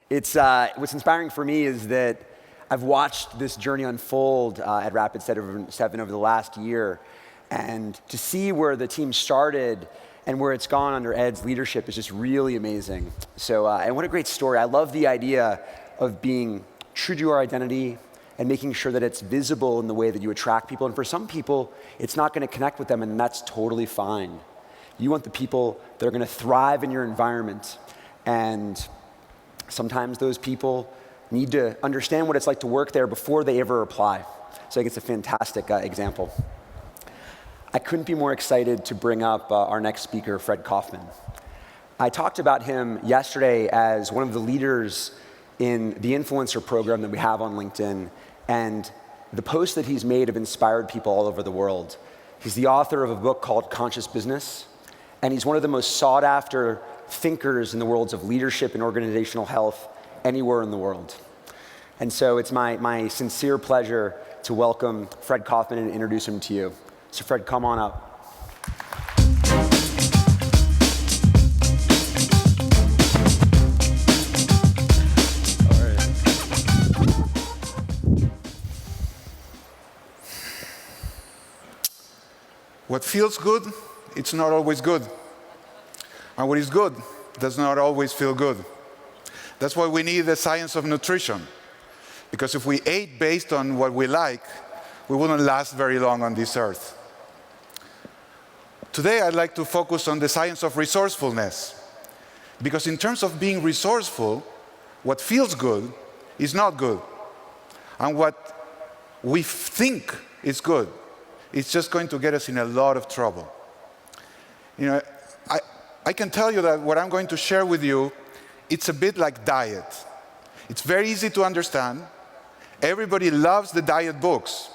What's inspiring for me is that I've watched this journey unfold at Rapid7 over the last year, and to see where the team started and where it's gone under Ed's leadership is just really amazing. And what a great story. I love the idea of being true to your identity and making sure that it's visible in the way that you attract people. And for some people, it's not going to connect with them, and that's totally fine. You want the people that are going to thrive in your environment, and sometimes those people need to understand what it's like to work there before they ever apply. So I think it's a fantastic example. I couldn't be more excited to bring up our next speaker, Fred Kofman. I talked about him yesterday as one of the leaders in the influencer program that we have on LinkedIn, and the posts that he's made have inspired people all over the world. He's the author of a book called Conscious Business, and he's one of the most sought after thinkers in the worlds of leadership and organizational health anywhere in the world. And so it's my sincere pleasure to welcome Fred Kofman and introduce him to you. So Fred, come on up. All right. What feels good, it's not always good. And what is good does not always feel good. That's why we need the science of nutrition. Because if we ate based on what we like, we wouldn't last very long on this earth. Today, I'd like to focus on the science of resourcefulness. Because in terms of being resourceful, what feels good is not good. And what we think is good is just going to get us in a lot of trouble. You know, I can tell you that what I'm going to share with you, it's a bit like diet. It's very easy to understand. Everybody loves the diet books.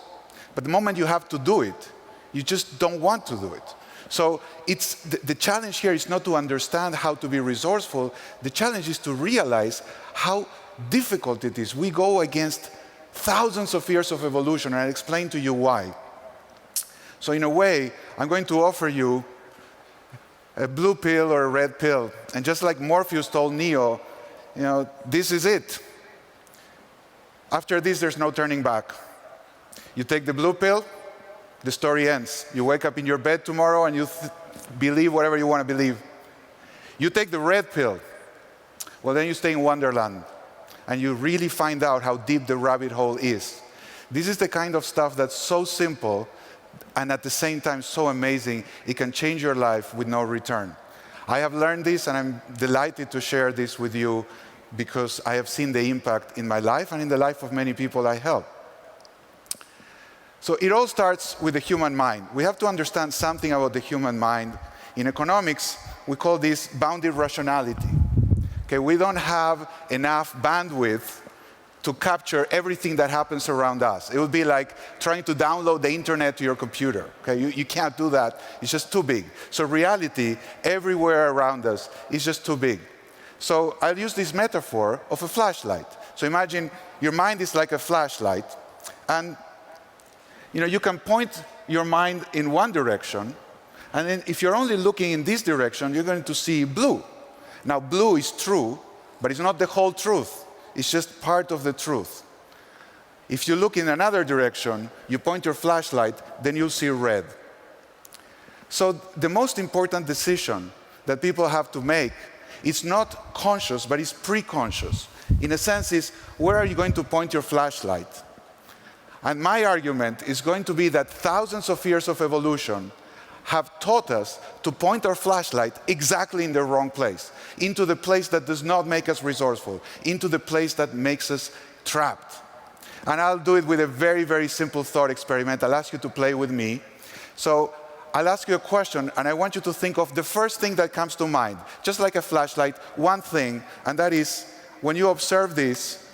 But the moment you have to do it, you just don't want to do it. So the challenge here is not to understand how to be resourceful. The challenge is to realize how difficult it is. We go against thousands of years of evolution, and I'll explain to you why. So in a way, I'm going to offer you a blue pill or a red pill. And just like Morpheus told Neo, this is it. After this, there's no turning back. You take the blue pill, the story ends. You wake up in your bed tomorrow and you believe whatever you want to believe. You take the red pill, well, then you stay in Wonderland and you really find out how deep the rabbit hole is. This is the kind of stuff that's so simple and at the same time so amazing, it can change your life with no return. I have learned this, and I'm delighted to share this with you because I have seen the impact in my life and in the life of many people I help. So it all starts with the human mind. We have to understand something about the human mind. In economics, we call this bounded rationality. Okay, we don't have enough bandwidth to capture everything that happens around us. It would be like trying to download the internet to your computer. Okay, you can't do that. It's just too big. So reality, everywhere around us, is just too big. So I'll use this metaphor of a flashlight. So imagine your mind is like a flashlight, and you can point your mind in one direction, and then if you're only looking in this direction, you're going to see blue. Now, blue is true, but it's not the whole truth. It's just part of the truth. If you look in another direction, you point your flashlight, then you'll see red. So the most important decision that people have to make is not conscious, but it's pre-conscious. In a sense, is where are you going to point your flashlight? And my argument is going to be that thousands of years of evolution have taught us to point our flashlight exactly in the wrong place, into the place that does not make us resourceful, into the place that makes us trapped. And I'll do it with a very, very simple thought experiment. I'll ask you to play with me. So I'll ask you a question, and I want you to think of the first thing that comes to mind, just like a flashlight, one thing, and that is, when you observe this,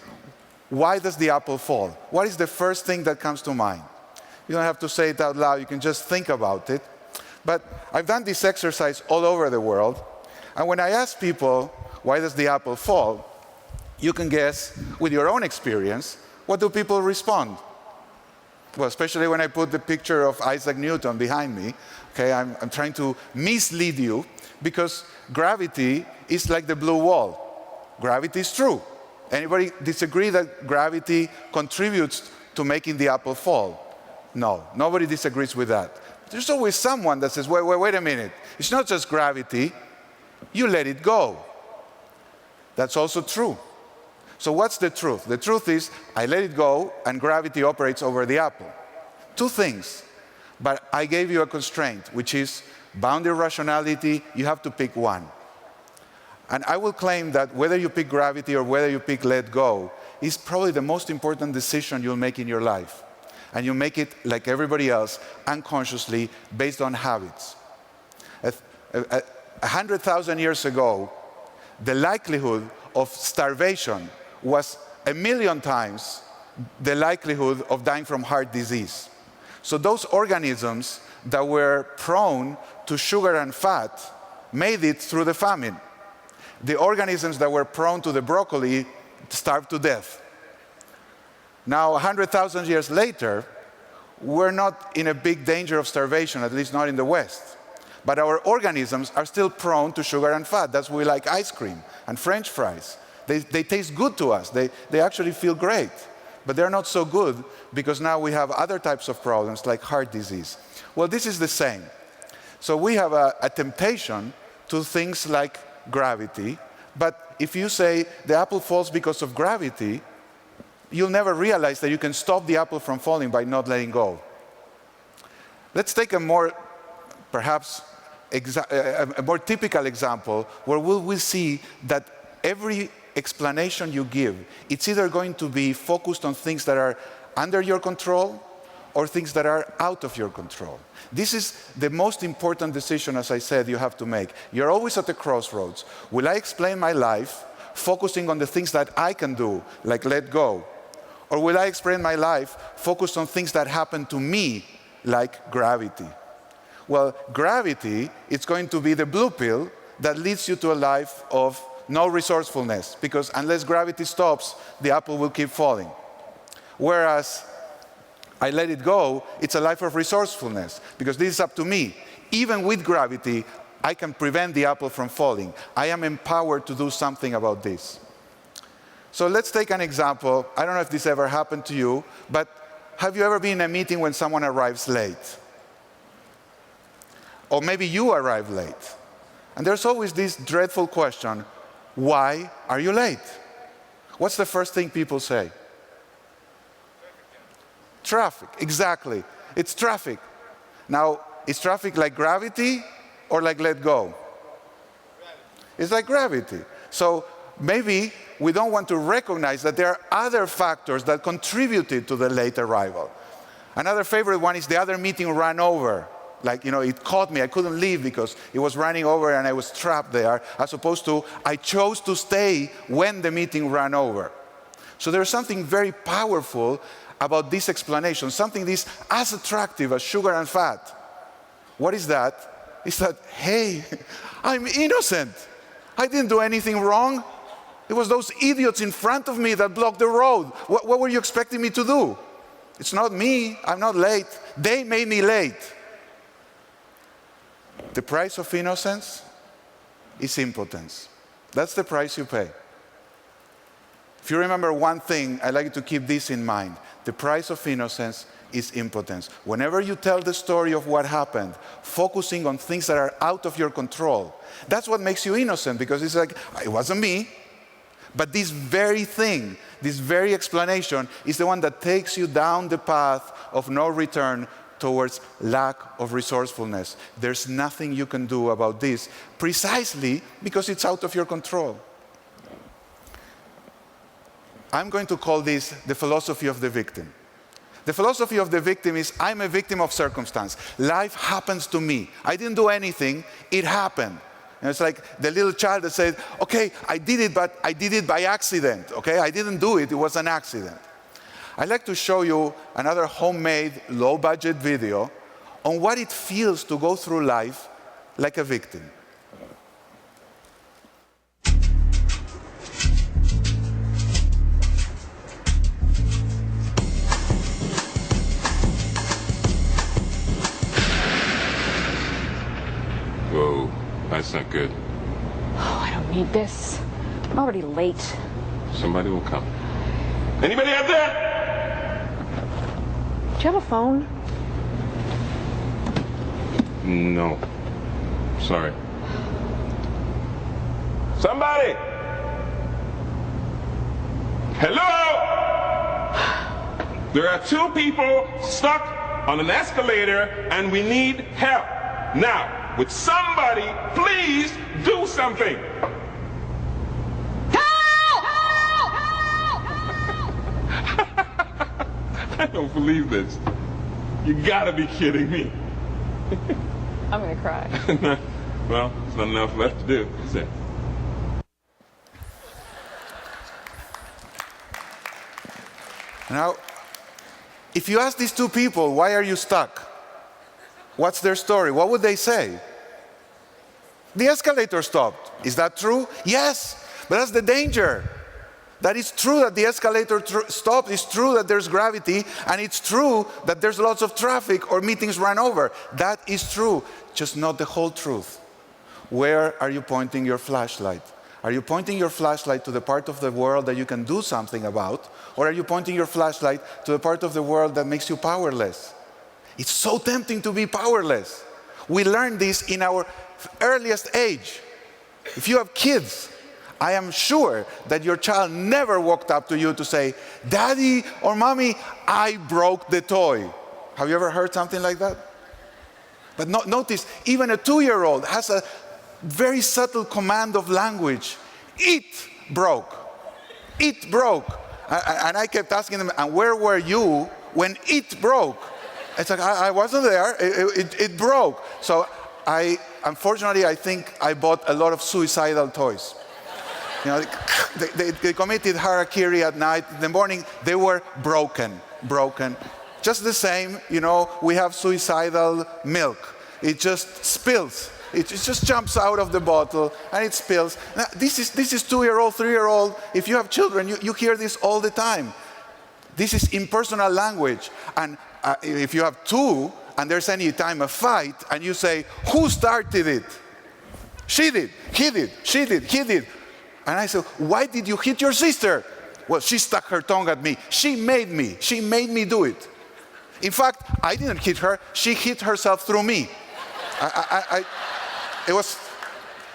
why does the apple fall? What is the first thing that comes to mind? You don't have to say it out loud, you can just think about it. But I've done this exercise all over the world, and when I ask people, why does the apple fall? You can guess, with your own experience, what do people respond? Well, especially when I put the picture of Isaac Newton behind me. Okay, I'm trying to mislead you, because gravity is like the blue wall. Gravity is true. Anybody disagree that gravity contributes to making the apple fall? No, nobody disagrees with that. There's always someone that says, wait a minute. It's not just gravity. You let it go. That's also true. So what's the truth? The truth is, I let it go, and gravity operates over the apple. Two things. But I gave you a constraint, which is boundary rationality. You have to pick one. And I will claim that whether you pick gravity or whether you pick let go is probably the most important decision you'll make in your life. And you make it, like everybody else, unconsciously, based on habits. 100,000 years ago, the likelihood of starvation was 1,000,000 times the likelihood of dying from heart disease. So those organisms that were prone to sugar and fat made it through the famine. The organisms that were prone to the broccoli starved to death. Now, 100,000 years later, we're not in a big danger of starvation, at least not in the West. But our organisms are still prone to sugar and fat. That's why we like ice cream and French fries. They taste good to us. They actually feel great. But they're not so good because now we have other types of problems like heart disease. Well, this is the same. So we have a temptation to things like gravity. But if you say the apple falls because of gravity, you'll never realize that you can stop the apple from falling by not letting go. Let's take a more, perhaps, a more typical example where we'll see that every explanation you give, it's either going to be focused on things that are under your control or things that are out of your control. This is the most important decision, as I said, you have to make. You're always at the crossroads. Will I explain my life focusing on the things that I can do, like let go? Or will I explain my life focused on things that happen to me, like gravity? Well, gravity, it's going to be the blue pill that leads you to a life of no resourcefulness, because unless gravity stops, the apple will keep falling. Whereas I let it go, it's a life of resourcefulness, because this is up to me. Even with gravity, I can prevent the apple from falling. I am empowered to do something about this. So let's take an example. I don't know if this ever happened to you, but have you ever been in a meeting when someone arrives late? Or maybe you arrive late. And there's always this dreadful question, why are you late? What's the first thing people say? Traffic, exactly. It's traffic. Now, is traffic like gravity or like let go? It's like gravity. So maybe we don't want to recognize that there are other factors that contributed to the late arrival. Another favorite one is the other meeting ran over. Like, it caught me. I couldn't leave because it was running over and I was trapped there, as opposed to I chose to stay when the meeting ran over. So there's something very powerful about this explanation, something this as attractive as sugar and fat. What is that? It's that, hey, I'm innocent. I didn't do anything wrong. It was those idiots in front of me that blocked the road. What were you expecting me to do? It's not me. I'm not late. They made me late. The price of innocence is impotence. That's the price you pay. If you remember one thing, I'd like you to keep this in mind. The price of innocence is impotence. Whenever you tell the story of what happened, focusing on things that are out of your control, that's what makes you innocent, because it's like, it wasn't me. But this very thing, this very explanation is the one that takes you down the path of no return towards lack of resourcefulness. There's nothing you can do about this, precisely because it's out of your control. I'm going to call this the philosophy of the victim. The philosophy of the victim is, I'm a victim of circumstance. Life happens to me. I didn't do anything, it happened. And it's like the little child that said, okay, I did it, but I did it by accident. Okay, I didn't do it, it was an accident. I'd like to show you another homemade, low-budget video on what it feels to go through life like a victim. Whoa, that's not good. Oh, I don't need this. I'm already late. Somebody will come. Anybody out there? Do you have a phone? No. Sorry. Somebody! Hello? There are two people stuck on an escalator and we need help. Now, would somebody please do something? I don't believe this. You gotta be kidding me. I'm gonna cry. Well, there's not enough left to do, is there? Now, if you ask these two people, why are you stuck? What's their story? What would they say? The escalator stopped. Is that true? Yes, but that's the danger. That it's true that the escalator stopped, it's true that there's gravity, and it's true that there's lots of traffic or meetings run over. That is true, just not the whole truth. Where are you pointing your flashlight? Are you pointing your flashlight to the part of the world that you can do something about, or are you pointing your flashlight to the part of the world that makes you powerless? It's so tempting to be powerless. We learn this in our earliest age. If you have kids, I am sure that your child never walked up to you to say, "Daddy or Mommy, I broke the toy." Have you ever heard something like that? But notice, even a 2-year-old has a very subtle command of language. It broke. It broke. And I kept asking them, and where were you when it broke? It's like, I wasn't there. It broke. So unfortunately, I think I bought a lot of suicidal toys. You know, they committed harakiri at night. In the morning, they were broken. Just the same, you know, we have suicidal milk. It just spills. It just jumps out of the bottle and it spills. Now, this is 2-year-old, 3-year-old. If you have children, you hear this all the time. This is impersonal language. And if you have two and there's any time a fight and you say, "Who started it?" "She did, he did, she did, he did." And I said, "Why did you hit your sister?" "Well, she stuck her tongue at me. She made me do it. In fact, I didn't hit her. She hit herself through me."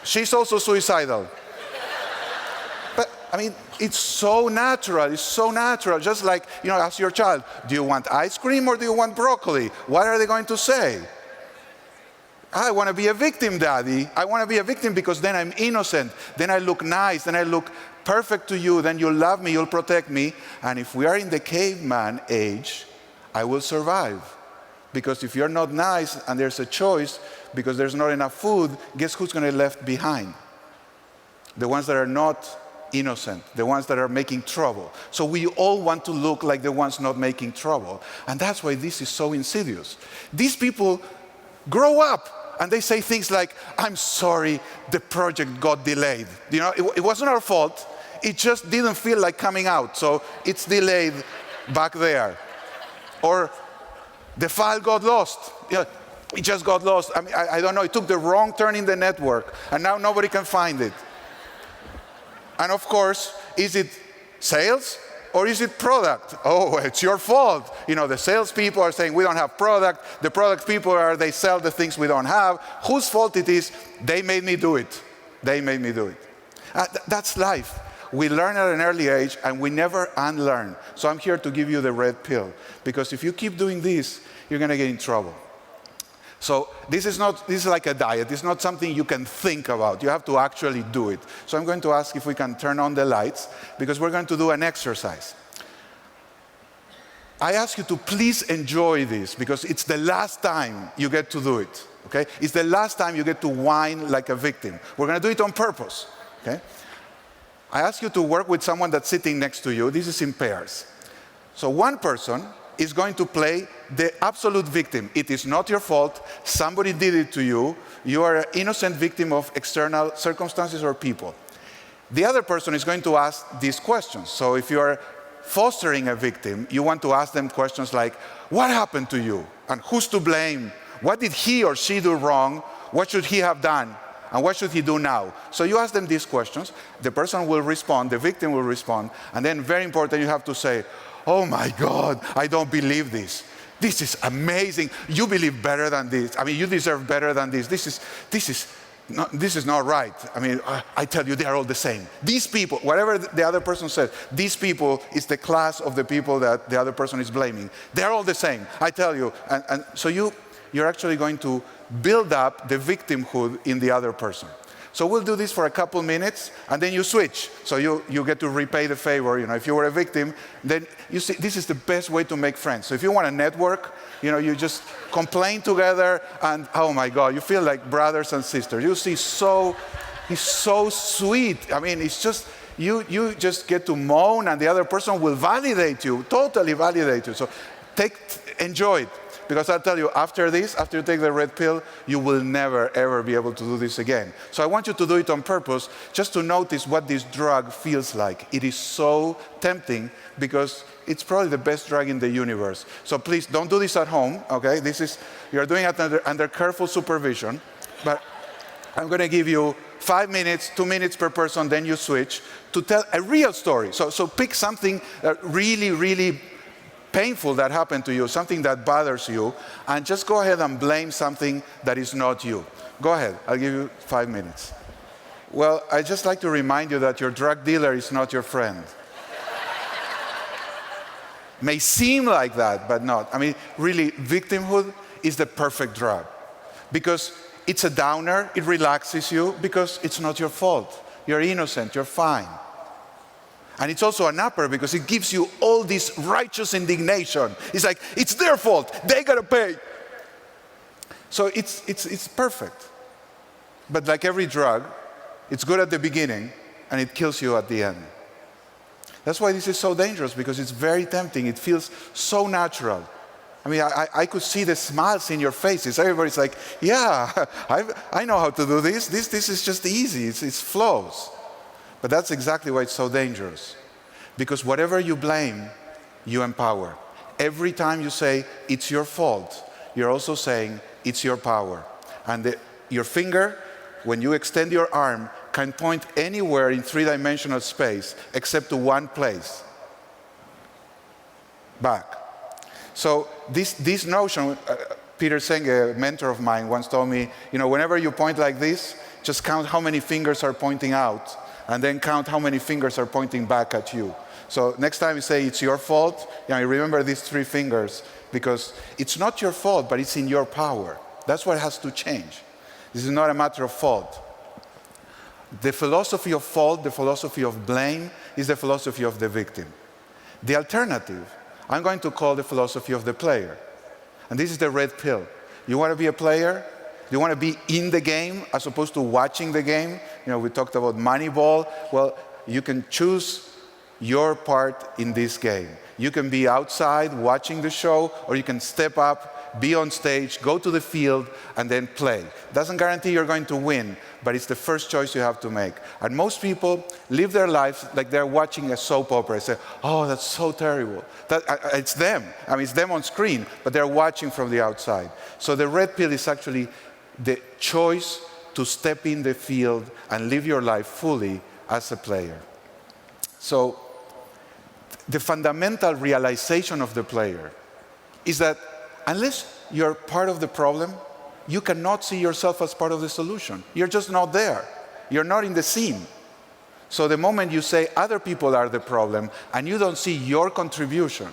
She's also suicidal. But I mean, it's so natural. It's so natural. Just like, you know, ask your child, "Do you want ice cream or do you want broccoli?" What are they going to say? "I want to be a victim, Daddy. I want to be a victim because then I'm innocent. Then I look nice. Then I look perfect to you. Then you'll love me. You'll protect me. And if we are in the caveman age, I will survive. Because if you're not nice and there's a choice, because there's not enough food, guess who's going to be left behind? The ones that are not innocent, the ones that are making trouble. So we all want to look like the ones not making trouble. And that's why this is so insidious. These people grow up and they say things like, "I'm sorry, the project got delayed. You know, it wasn't our fault. It just didn't feel like coming out. So it's delayed back there." Or, "The file got lost. You know, it just got lost. I mean, I don't know, it took the wrong turn in the network and now nobody can find it." And of course, is it sales or is it product? "Oh, it's your fault. You know, the salespeople are saying we don't have product. The product people they sell the things we don't have. Whose fault it is? They made me do it. They made me do it." That's life. We learn at an early age and we never unlearn. So I'm here to give you the red pill. Because if you keep doing this, you're going to get in trouble. So this is like a diet. It's not something you can think about. You have to actually do it. So I'm going to ask if we can turn on the lights because we're going to do an exercise. I ask you to please enjoy this because it's the last time you get to do it. Okay? It's the last time you get to whine like a victim. We're going to do it on purpose. Okay? I ask you to work with someone that's sitting next to you. This is in pairs. So one person is going to play the absolute victim. It is not your fault. Somebody did it to you. You are an innocent victim of external circumstances or people. The other person is going to ask these questions. So if you are fostering a victim, you want to ask them questions like, what happened to you? And who's to blame? What did he or she do wrong? What should he have done? And what should he do now? So you ask them these questions. The person will respond, the victim will respond. And then, very important, you have to say, oh my God, I don't believe this. This is amazing. You believe better than this. I mean, you deserve better than this. This is not right. I mean, I tell you, they are all the same. These people, whatever the other person says, these people is the class of the people that the other person is blaming. They're all the same, I tell you. And so you're actually going to build up the victimhood in the other person. So we'll do this for a couple minutes, and then you switch. So you get to repay the favor. You know, if you were a victim, then you see, this is the best way to make friends. So if you want to network, you know, you just complain together, and oh my God, you feel like brothers and sisters. You see, he's so sweet. I mean, it's just, you just get to moan, and the other person will validate you, totally validate you. So enjoy it. Because I'll tell you, after this, after you take the red pill, you will never, ever be able to do this again. So I want you to do it on purpose, just to notice what this drug feels like. It is so tempting because it's probably the best drug in the universe. So please, don't do this at home, okay? You're doing it under careful supervision. But I'm going to give you 5 minutes, 2 minutes per person, then you switch, to tell a real story. So pick something really, really painful that happened to you, something that bothers you, and just go ahead and blame something that is not you. Go ahead, I'll give you 5 minutes. Well, I'd just like to remind you that your drug dealer is not your friend. May seem like that, but not. I mean, really, victimhood is the perfect drug. Because it's a downer, it relaxes you, because it's not your fault. You're innocent, you're fine. And it's also an upper because it gives you all this righteous indignation. It's like, it's their fault, they gotta pay. So it's perfect. But like every drug, it's good at the beginning and it kills you at the end. That's why this is so dangerous, because it's very tempting. It feels so natural. I mean, I could see the smiles in your faces. Everybody's like, yeah, I know how to do this. This is just easy, it flows. But that's exactly why it's so dangerous. Because whatever you blame, you empower. Every time you say, it's your fault, you're also saying, it's your power. And your finger, when you extend your arm, can point anywhere in three-dimensional space except to one place. Back. So this notion, Peter Senge, a mentor of mine, once told me, you know, whenever you point like this, just count how many fingers are pointing out, and then count how many fingers are pointing back at you. So next time you say it's your fault, you know, remember these 3 fingers, because it's not your fault, but it's in your power. That's what has to change. This is not a matter of fault. The philosophy of fault, the philosophy of blame, is the philosophy of the victim. The alternative, I'm going to call the philosophy of the player. And this is the red pill. You want to be a player? You want to be in the game as opposed to watching the game? You know, we talked about Moneyball. Well, you can choose your part in this game. You can be outside watching the show, or you can step up, be on stage, go to the field, and then play. Doesn't guarantee you're going to win, but it's the first choice you have to make. And most people live their lives like they're watching a soap opera. They say, oh, that's so terrible. It's them. I mean, it's them on screen, but they're watching from the outside. So the red pill is actually the choice to step in the field and live your life fully as a player. So the fundamental realization of the player is that unless you're part of the problem, you cannot see yourself as part of the solution. You're just not there. You're not in the scene. So the moment you say other people are the problem and you don't see your contribution,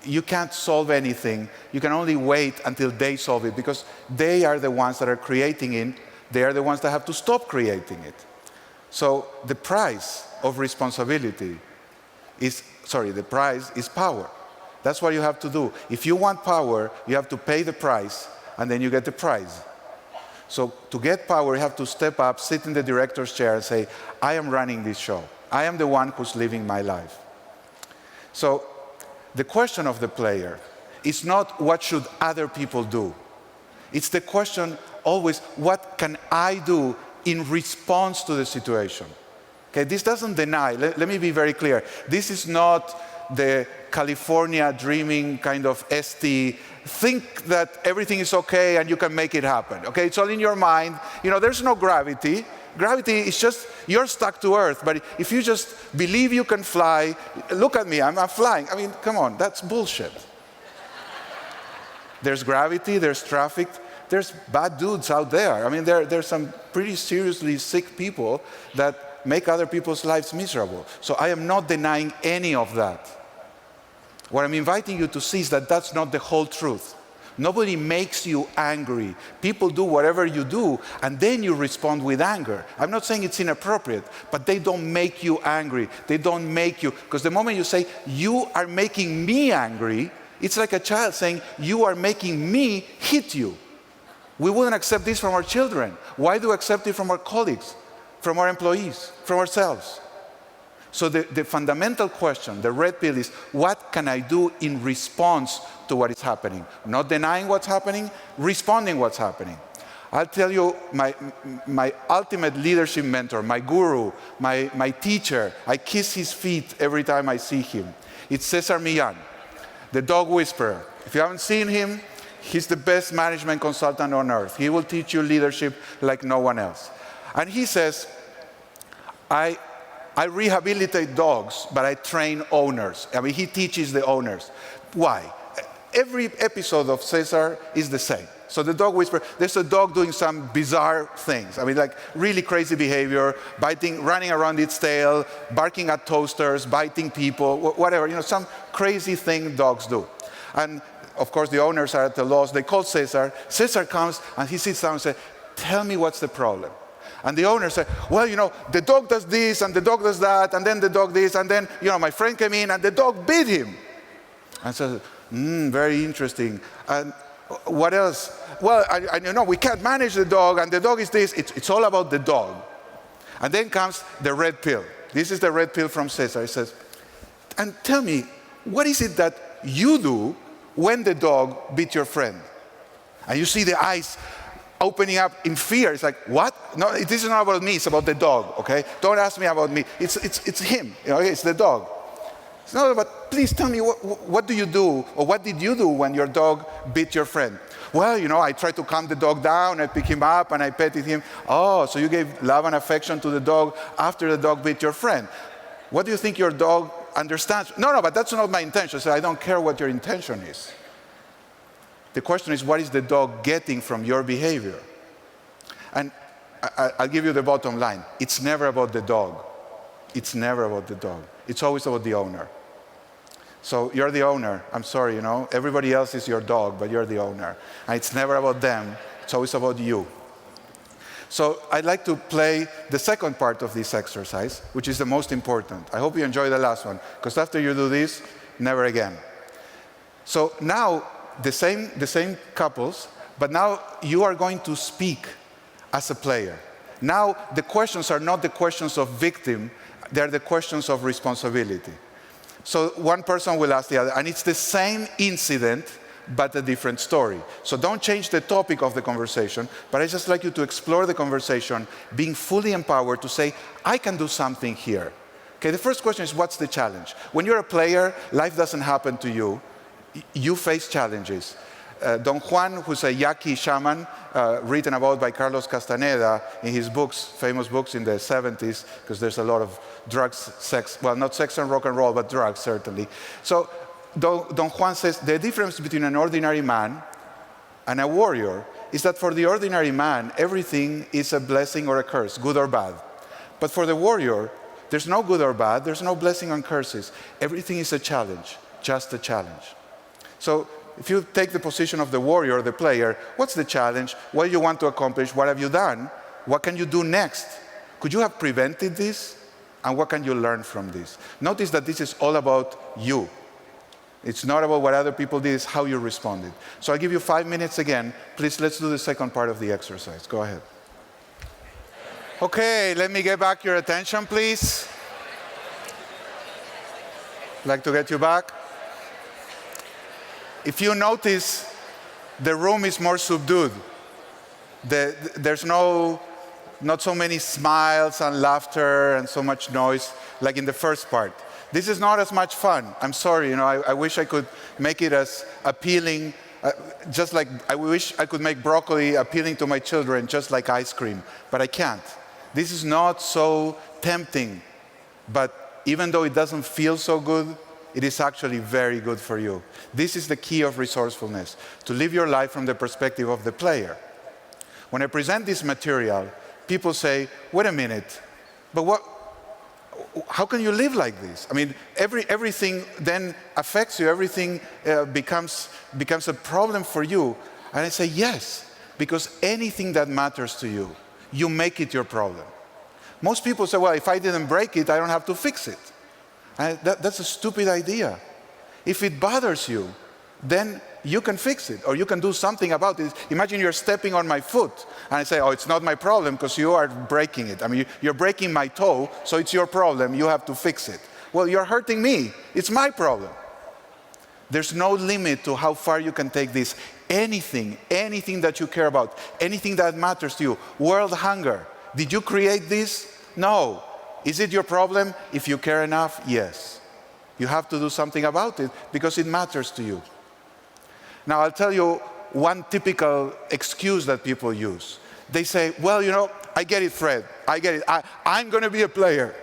you can't solve anything. You can only wait until they solve it, because they are the ones that are creating it. They are the ones that have to stop creating it. So the price of responsibility the price is power. That's what you have to do. If you want power, you have to pay the price, and then you get the prize. So to get power, you have to step up, sit in the director's chair and say, I am running this show. I am the one who's living my life. So the question of the player is not what should other people do. It's the question always, what can I do in response to the situation? Okay, this doesn't deny, let me be very clear. This is not the California dreaming kind of ST think that everything is okay and you can make it happen. Okay, it's all in your mind. There's no gravity. Gravity is just, you're stuck to Earth. But if you just believe you can fly, look at me, I'm flying. I mean, come on, that's bullshit. There's gravity, there's traffic, there's bad dudes out there. I mean, there's some pretty seriously sick people that make other people's lives miserable. So I am not denying any of that. What I'm inviting you to see is that that's not the whole truth. Nobody makes you angry. People do whatever you do, and then you respond with anger. I'm not saying it's inappropriate, but they don't make you angry. They don't make you, because the moment you say, you are making me angry, it's like a child saying, you are making me hit you. We wouldn't accept this from our children. Why do we accept it from our colleagues, from our employees, from ourselves? So the fundamental question, the red pill is, what can I do in response to what is happening? Not denying what's happening, responding what's happening. I'll tell you, my ultimate leadership mentor, my guru, my teacher, I kiss his feet every time I see him. It's Cesar Millan, the dog whisperer. If you haven't seen him, he's the best management consultant on earth. He will teach you leadership like no one else. And he says, I rehabilitate dogs, but I train owners. I mean, he teaches the owners. Why? Every episode of Cesar is the same. So the dog whisperer, there's a dog doing some bizarre things. I mean, like really crazy behavior, biting, running around its tail, barking at toasters, biting people, whatever, some crazy thing dogs do. And of course, the owners are at a loss. They call Cesar. Cesar comes and he sits down and says, tell me what's the problem. And the owner said, well, the dog does this, and the dog does that, and then the dog this, and then, my friend came in, and the dog bit him. And so, very interesting. And what else? Well, we can't manage the dog, and the dog is this. It's all about the dog. And then comes the red pill. This is the red pill from Cesar. He says, and tell me, what is it that you do when the dog bit your friend? And you see the eyes opening up in fear. It's like, what? No, this is not about me, it's about the dog, okay? Don't ask me about me. It's him, it's the dog. It's not about, please tell me, what do you do, or what did you do when your dog bit your friend? Well, I try to calm the dog down, I pick him up, and I petted him. Oh, so you gave love and affection to the dog after the dog bit your friend. What do you think your dog understands? No, but that's not my intention. So I don't care what your intention is. The question is, what is the dog getting from your behavior? And I'll give you the bottom line. It's never about the dog. It's never about the dog. It's always about the owner. So you're the owner. I'm sorry, everybody else is your dog, but you're the owner. And it's never about them. It's always about you. So I'd like to play the second part of this exercise, which is the most important. I hope you enjoy the last one, because after you do this, never again. So now, the same couples, but now you are going to speak as a player. Now the questions are not the questions of victim, they're the questions of responsibility. So one person will ask the other, and it's the same incident, but a different story. So don't change the topic of the conversation, but I just like you to explore the conversation, being fully empowered to say, I can do something here. Okay, the first question is, what's the challenge? When you're a player, life doesn't happen to you. You face challenges. Don Juan, who's a Yaqui shaman, written about by Carlos Castaneda in his books, famous books in the 70s, because there's a lot of drugs, sex, well, not sex and rock and roll, but drugs, certainly. So Don Juan says the difference between an ordinary man and a warrior is that for the ordinary man, everything is a blessing or a curse, good or bad. But for the warrior, there's no good or bad, there's no blessing or curses. Everything is a challenge, just a challenge. So if you take the position of the warrior, the player, what's the challenge? What do you want to accomplish? What have you done? What can you do next? Could you have prevented this? And what can you learn from this? Notice that this is all about you. It's not about what other people did, it's how you responded. So I'll give you 5 minutes again. Please, let's do the second part of the exercise. Go ahead. Okay, let me get back your attention, please. I'd like to get you back. If you notice, the room is more subdued. There's not so many smiles and laughter and so much noise like in the first part. This is not as much fun. I'm sorry, I wish I could make it as appealing Just like I wish I could make broccoli appealing to my children just like ice cream, but I can't. This is not so tempting, but even though it doesn't feel so good, it is actually very good for you. This is the key of resourcefulness, to live your life from the perspective of the player. When I present this material, people say, wait a minute, but how can you live like this? I mean, everything then affects you, everything becomes a problem for you. And I say, yes, because anything that matters to you, you make it your problem. Most people say, well, if I didn't break it, I don't have to fix it. That's a stupid idea. If it bothers you, then you can fix it, or you can do something about it. Imagine you're stepping on my foot, and I say, oh, it's not my problem because you are breaking it. I mean, you're breaking my toe, so it's your problem. You have to fix it. Well, you're hurting me. It's my problem. There's no limit to how far you can take this. Anything that you care about, anything that matters to you. World hunger. Did you create this? No. Is it your problem? If you care enough, yes. You have to do something about it because it matters to you. Now, I'll tell you one typical excuse that people use. They say, well, I get it, Fred. I get it. I'm going to be a player.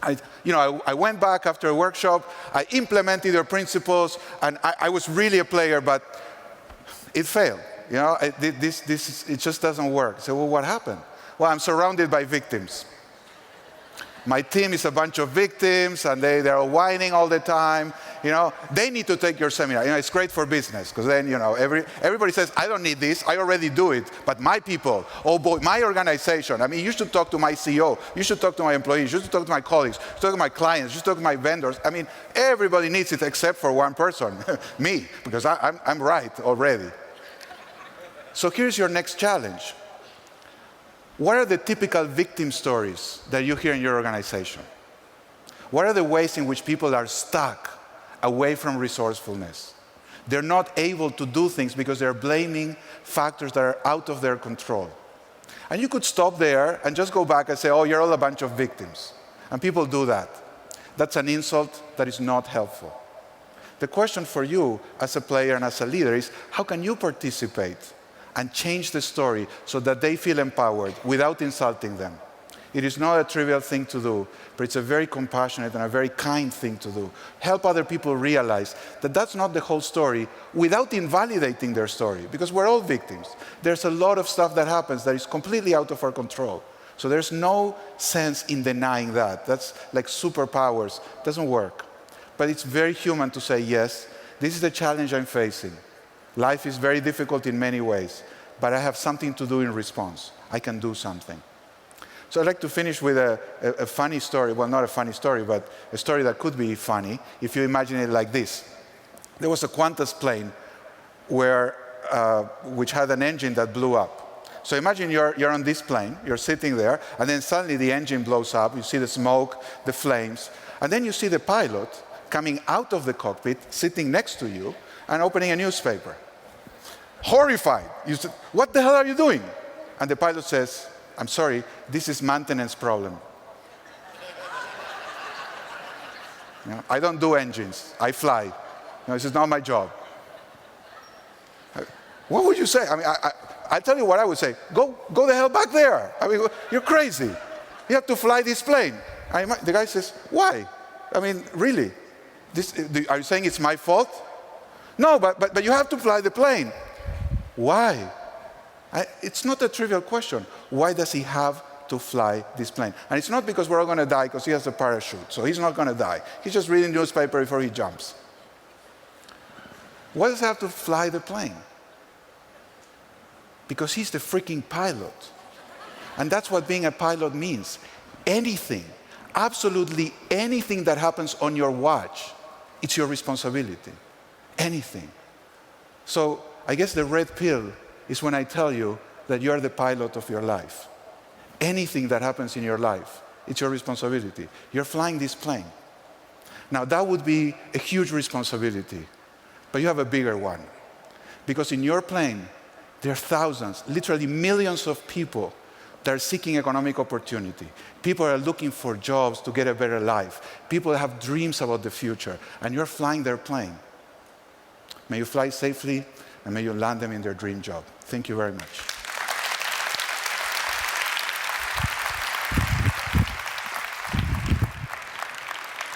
I went back after a workshop. I implemented your principles, and I was really a player, but it failed. It just doesn't work. So, well, what happened? Well, I'm surrounded by victims. My team is a bunch of victims, and they're all whining all the time. They need to take your seminar. It's great for business, because then, everybody says, I don't need this, I already do it. But my people, oh boy, my organization, I mean, you should talk to my CEO, you should talk to my employees, you should talk to my colleagues, you should talk to my clients, you should talk to my vendors. I mean, everybody needs it except for one person, me, because I'm right already. So here's your next challenge. What are the typical victim stories that you hear in your organization? What are the ways in which people are stuck away from resourcefulness? They're not able to do things because they're blaming factors that are out of their control. And you could stop there and just go back and say, oh, you're all a bunch of victims. And people do that. That's an insult that is not helpful. The question for you as a player and as a leader is, how can you participate and change the story so that they feel empowered without insulting them? It is not a trivial thing to do, but it's a very compassionate and a very kind thing to do. Help other people realize that that's not the whole story without invalidating their story, because we're all victims. There's a lot of stuff that happens that is completely out of our control. So there's no sense in denying that. That's like superpowers. It doesn't work. But it's very human to say, yes, this is the challenge I'm facing. Life is very difficult in many ways, but I have something to do in response. I can do something. So I'd like to finish with a funny story. Well, not a funny story, but a story that could be funny if you imagine it like this. There was a Qantas plane which had an engine that blew up. So imagine you're on this plane, you're sitting there, and then suddenly the engine blows up. You see the smoke, the flames, and then you see the pilot coming out of the cockpit, sitting next to you, and opening a newspaper. Horrified. You said, what the hell are you doing? And the pilot says, I'm sorry, this is maintenance problem. I don't do engines, I fly. This is not my job. What would you say? I mean, I'll tell you what I would say. Go the hell back there. I mean, you're crazy. You have to fly this plane. The guy says, why? I mean, really? Are you saying it's my fault? No, but you have to fly the plane. Why? It's not a trivial question. Why does he have to fly this plane? And it's not because we're all going to die because he has a parachute. So he's not going to die. He's just reading the newspaper before he jumps. Why does he have to fly the plane? Because he's the freaking pilot. And that's what being a pilot means. Anything, absolutely anything that happens on your watch, it's your responsibility. Anything. So I guess the red pill is when I tell you that you're the pilot of your life. Anything that happens in your life, it's your responsibility. You're flying this plane. Now that would be a huge responsibility, but you have a bigger one. Because in your plane, there are thousands, literally millions of people that are seeking economic opportunity. People are looking for jobs to get a better life. People have dreams about the future, and you're flying their plane. May you fly safely, and may you land them in their dream job. Thank you very much.